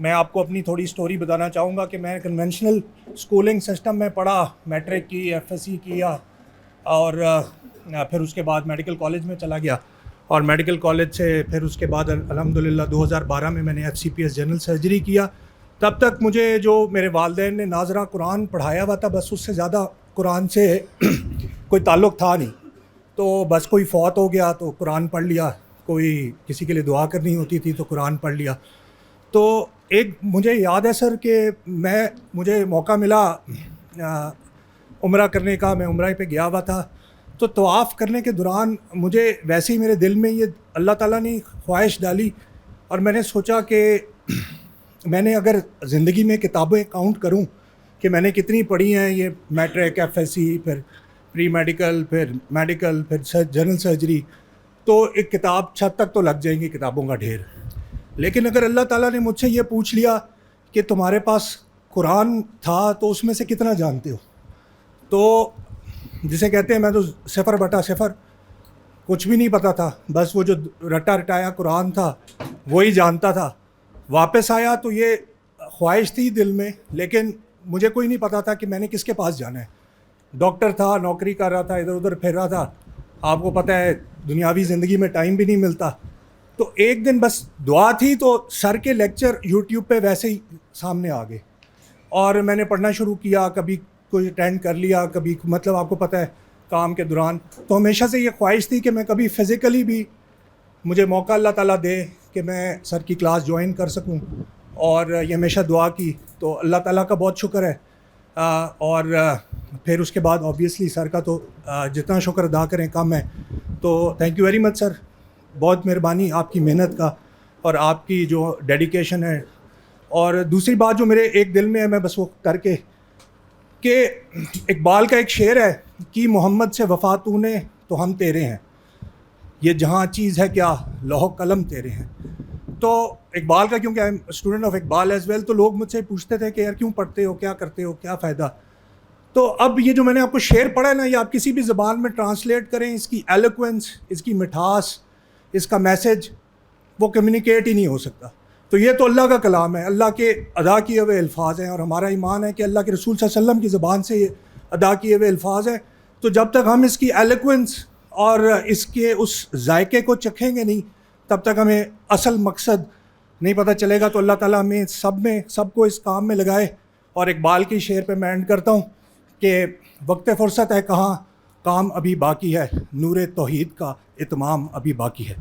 میں آپ کو اپنی تھوڑی سٹوری بتانا چاہوں گا کہ میں کنونشنل اسکولنگ سسٹم میں پڑھا، میٹرک کی، ایف ایس سی کیا، اور پھر اس کے بعد میڈیکل کالج میں چلا گیا، اور میڈیکل کالج سے پھر اس کے بعد الحمدللہ 2012 میں نے F C P S general surgery کیا۔ تب تک مجھے جو میرے والدین نے ناظرہ قرآن پڑھایا ہوا تھا، بس اس سے زیادہ قرآن سے کوئی تعلق تھا نہیں۔ تو بس کوئی فوت ہو گیا تو قرآن پڑھ لیا، کوئی کسی کے لیے دعا کرنی ہوتی تھی تو قرآن پڑھ لیا۔ تو ایک مجھے یاد ہے سر کہ مجھے موقع ملا عمرہ کرنے کا، میں عمرہ پہ گیا ہوا تھا، تو طواف کرنے کے دوران مجھے ویسے ہی میرے دل میں یہ اللہ تعالیٰ نے خواہش ڈالی، اور میں نے سوچا کہ میں نے اگر زندگی میں کتابیں کاؤنٹ کروں کہ میں نے کتنی پڑھی ہیں، یہ میٹرک، ایف ایس سی، پھر پری میڈیکل، پھر میڈیکل، پھر جنرل سرجری، تو ایک کتاب چھت تک تو لگ جائیں گی کتابوں کا ڈھیر۔ لیکن اگر اللہ تعالیٰ نے مجھ سے یہ پوچھ لیا کہ تمہارے پاس قرآن تھا تو اس میں سے کتنا جانتے ہو، تو جسے کہتے ہیں میں تو 0/0 کچھ بھی نہیں پتا تھا، بس وہ جو رٹا رٹایا قرآن تھا وہی جانتا تھا۔ واپس آیا تو یہ خواہش تھی دل میں، لیکن مجھے کوئی نہیں پتا تھا کہ میں نے کس کے پاس جانا ہے۔ ڈاکٹر تھا، نوکری کر رہا تھا، ادھر ادھر پھر رہا تھا، آپ کو پتہ ہے دنیاوی زندگی میں ٹائم بھی نہیں ملتا۔ تو ایک دن بس دعا تھی تو سر کے لیکچر یوٹیوب پہ ویسے ہی سامنے آ گئے، اور میں نے پڑھنا شروع کیا، کبھی کوئی اٹینڈ کر لیا، کبھی مطلب آپ کو پتہ ہے کام کے دوران۔ تو ہمیشہ سے یہ خواہش تھی کہ میں کبھی فزیکلی بھی مجھے موقع اللہ تعالیٰ دے کہ میں سر کی کلاس جوائن کر سکوں، اور یہ ہمیشہ دعا کی، تو اللہ تعالیٰ کا بہت شکر ہے۔ اور پھر اس کے بعد آبویسلی سر کا تو جتنا شکر ادا کریں کم ہے۔ تو تھینک یو ویری مچ سر، بہت مہربانی آپ کی محنت کا اور آپ کی جو ڈیڈیکیشن ہے۔ اور دوسری بات جو میرے ایک دل میں ہے، میں بس وہ کر کے کہ اقبال کا ایک شعر ہے کہ محمد سے وفا تو نے تو ہم تیرے ہیں، یہ جہاں چیز ہے کیا لوح قلم تیرے ہیں۔ تو اقبال کا، کیونکہ I am student of Iqbal as well, تو لوگ مجھ سے پوچھتے تھے کہ یار کیوں پڑھتے ہو، کیا کرتے ہو، کیا فائدہ۔ تو اب یہ جو میں نے آپ کو شعر پڑھا ہے نا، یہ آپ کسی بھی زبان میں ٹرانسلیٹ کریں، اس کی ایلوکوینس، اس کی مٹھاس، اس کا میسج وہ کمیونیکیٹ ہی نہیں ہو سکتا۔ تو یہ تو اللہ کا کلام ہے، اللہ کے ادا کیے ہوئے الفاظ ہیں، اور ہمارا ایمان ہے کہ اللہ کے رسول صلی اللہ علیہ وسلم کی زبان سے یہ ادا کیے ہوئے الفاظ ہیں۔ تو جب تک ہم اس کی ایلوکوینس اور اس کے اس ذائقے کو چکھیں گے نہیں، تب تک ہمیں اصل مقصد نہیں پتہ چلے گا۔ تو اللہ تعالیٰ ہمیں سب کو اس کام میں لگائے۔ اور اقبال کی شعر پہ میں اینڈ کرتا ہوں کہ وقت فرصت ہے کہاں، کام ابھی باقی ہے، نور توحید کا اتمام ابھی باقی ہے۔